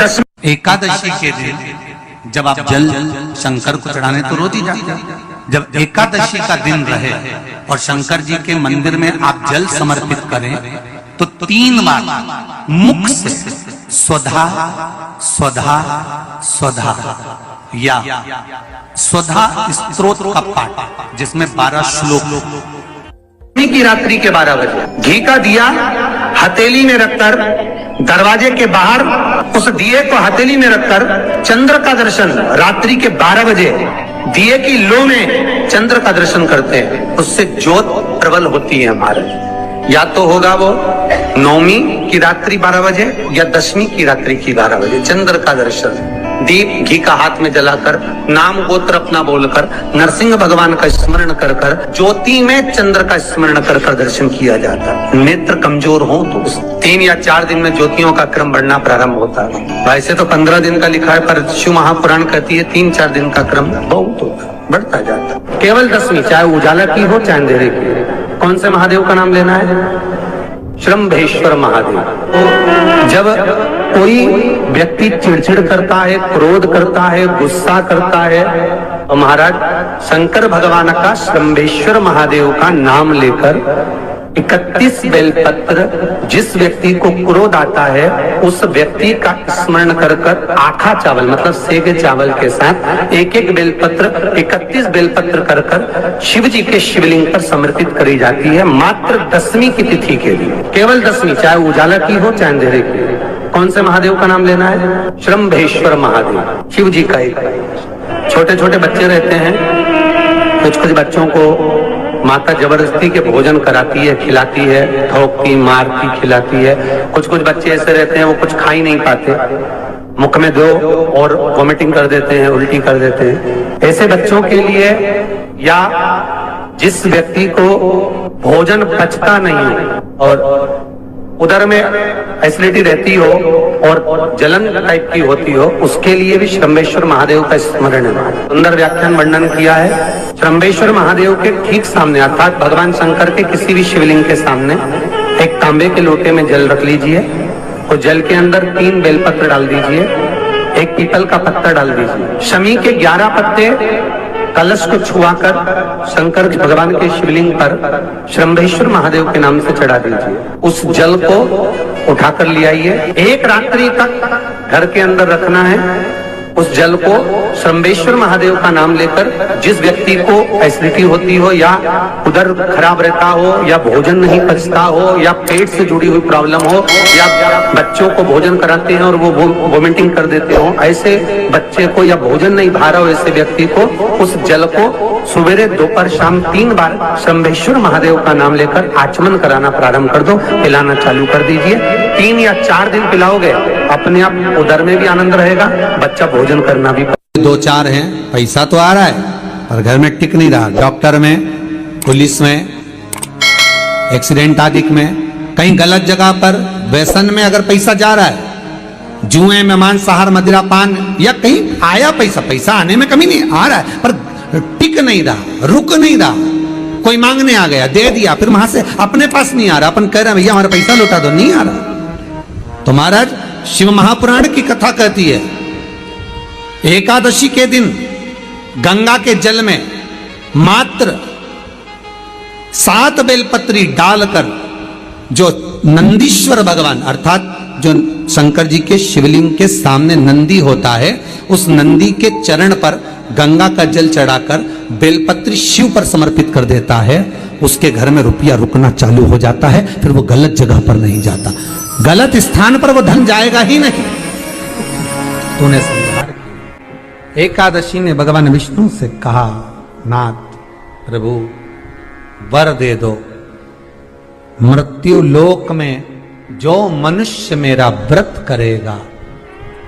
एकादशी के दिन जब आप जल शंकर को चढ़ाने तो रोज ही जाते हैं। जब एकादशी का दिन रहे और शंकर जी के मंदिर में आप जल समर्पित करें तो 3 बार मुख से स्वधा स्वधा स्वधा या स्वधा स्तोत्र का पाठ, जिसमें 12 श्लोक। की रात्रि के 12 बजे घी का दिया हथेली में रखकर दरवाजे के बाहर उस दिए को हथेली में रखकर चंद्र का दर्शन रात्रि के 12 बजे दिए की लो में चंद्र का दर्शन करते हैं। उससे ज्योत प्रबल होती है हमारे। या तो होगा वो नौमी की रात्रि 12 बजे या 10वीं की रात्रि की 12 बजे चंद्र का दर्शन, दीप घी का हाथ में जलाकर नाम गोत्र अपना बोलकर नरसिंह भगवान का स्मरण कर कर ज्योति में चंद्र का स्मरण कर कर दर्शन किया जाता है। नेत्र कमजोर हो तो 3 या 4 दिन में ज्योतियों का क्रम बढ़ना प्रारंभ होता है। वैसे तो 15 दिन का लिखा है, पर शिव महापुराण कहती है 3-4 दिन का क्रम बहुत होता है, बढ़ता जाता है। केवल 10वीं, चाहे उजाला की हो चाहे अंधेरे की। कौन से महादेव का नाम लेना है? श्रम्भेश्वर महादेव। जब कोई व्यक्ति चिड़चिड़ करता है, क्रोध करता है, गुस्सा करता है, तो महाराज शंकर भगवान का श्रम्भेश्वर महादेव का नाम लेकर 31 बेलपत्र, जिस व्यक्ति को क्रोध आता है उस व्यक्ति का स्मरण कर कर आखा चावल मतलब सेके चावल के साथ एक बेलपत्र 31 बेलपत्र कर कर शिव जी के शिवलिंग पर समर्पित करी जाती है, मात्र 10वीं की तिथि के लिए। केवल 10वीं, चाहे उजाला की हो चाहे अंधेरे की। कौन से महादेव का नाम लेना है? श्रम्भेश्वर महादेव, शिव जी का एक। छोटे छोटे बच्चे रहते हैं, कुछ बच्चों को माता जबरदस्ती के भोजन कराती है, खिलाती है, ठोकती मारती खिलाती है। कुछ बच्चे ऐसे रहते हैं वो कुछ खा ही नहीं पाते, मुख में दो और वॉमिटिंग कर देते हैं, उल्टी कर देते हैं। ऐसे बच्चों के लिए या जिस व्यक्ति को भोजन पचता नहीं और उधर में एसिडिटी रहती हो और जलन टाइप की होती हो, उसके लिए भी श्रम्भेश्वर महादेव का स्मरण है। सुंदर व्याख्यान वर्णन किया है। श्रम्भेश्वर महादेव के ठीक सामने अर्थात भगवान शंकर के किसी भी शिवलिंग के सामने एक तांबे के लोटे में जल रख लीजिए और जल के अंदर 3 बेलपत्र डाल दीजिए, एक पीपल का पत्ता डाल दीजिए, शमी के 11 पत्ते कलश को छुआकर शंकर भगवान के शिवलिंग पर श्रम्भेश्वर महादेव के नाम से चढ़ा दीजिए। उस जल को उठाकर ले आइए, 1 रात्रि तक घर के अंदर रखना है। उस जल को श्रम्भेश्वर महादेव का नाम लेकर जिस व्यक्ति को एसिडिटी होती हो या उधर खराब रहता हो या भोजन नहीं पचता हो या पेट से जुड़ी हुई प्रॉब्लम हो या बच्चों को भोजन कराते हैं और वो वोमिटिंग कर देते हो, ऐसे बच्चे को या भोजन नहीं भा रहा हो ऐसे व्यक्ति को उस जल को सवेरे दोपहर शाम 3 बार श्रम्भेश्वर महादेव का नाम लेकर आचमन कराना प्रारंभ कर दो, पिलाना चालू कर दीजिए। 3 या 4 दिन पिलाओगे, अपने आप उदर में भी आनंद रहेगा, बच्चा भोजन करना भी। 2-4 हैं, पैसा तो आ रहा है पर घर में टिक नहीं रहा। डॉक्टर में, पुलिस में, एक्सीडेंट आदि में, कहीं गलत जगह पर व्यसन में अगर पैसा जा रहा है, जुए में, मांसाहार, मदिरा पान या कहीं आया पैसा आने में कमी नहीं, आ रहा है पर टिक नहीं रहा, रुक नहीं रहा। कोई मांगने आ गया, दे दिया, फिर वहां से अपने पास नहीं आ रहा, अपन कह रहे हैं भैया हमारा पैसा लौटा दो, नहीं आ रहा। तो महाराज शिव महापुराण की कथा कहती है एकादशी के दिन गंगा के जल में मात्र 7 बेलपत्री डालकर जो नंदीश्वर भगवान अर्थात जो शंकर जी के शिवलिंग के सामने नंदी होता है, उस नंदी के चरण पर गंगा का जल चढ़ाकर बेलपत्री शिव पर समर्पित कर देता है, उसके घर में रुपया रुकना चालू हो जाता है, फिर वो गलत जगह पर नहीं जाता, गलत स्थान पर वो धन जाएगा ही नहीं। तूने समझा। एकादशी ने भगवान विष्णु से कहा, नाथ प्रभु वर दे दो, मृत्यु लोक में जो मनुष्य मेरा व्रत करेगा,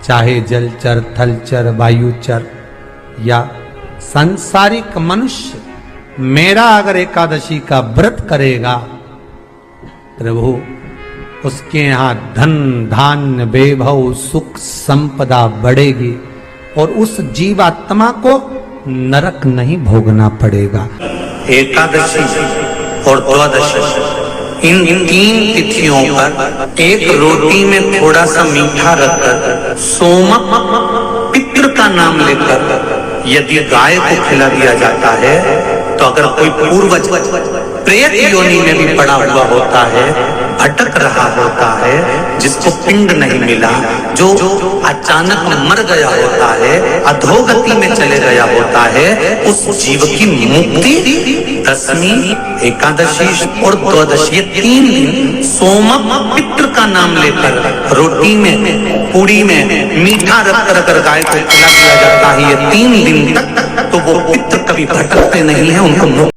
चाहे जलचर, थलचर, वायुचर या सांसारिक मनुष्य, मेरा अगर एकादशी का व्रत करेगा, प्रभु उसके यहाँ धन धान्य वैभव सुख संपदा बढ़ेगी और उस जीवात्मा को नरक नहीं भोगना पड़ेगा। एकादशी और द्वादशी इन 3 तिथियों पर एक रोटी में थोड़ा सा मीठा रखकर सोमक पितृ का नाम लेकर यदि गाय को खिला दिया जाता है तो अगर कोई पूर्वज प्रेत योनि में भी पड़ा हुआ होता है, भटक रहा होता है, जिसको पिंड नहीं मिला, जो अचानक मर गया होता है, अधोगति में चले गया होता है, उस जीव की मुक्ति दशमी, एकादशी और द्वादशी, ये 3 दिन सोमक पितृ का नाम लेकर रोटी में, पूड़ी में मीठा रखकर अगर गाय को खिला दिया जाता है ये 3 दिन तक, तो वो पितृ कभी भटकते नहीं है, उनको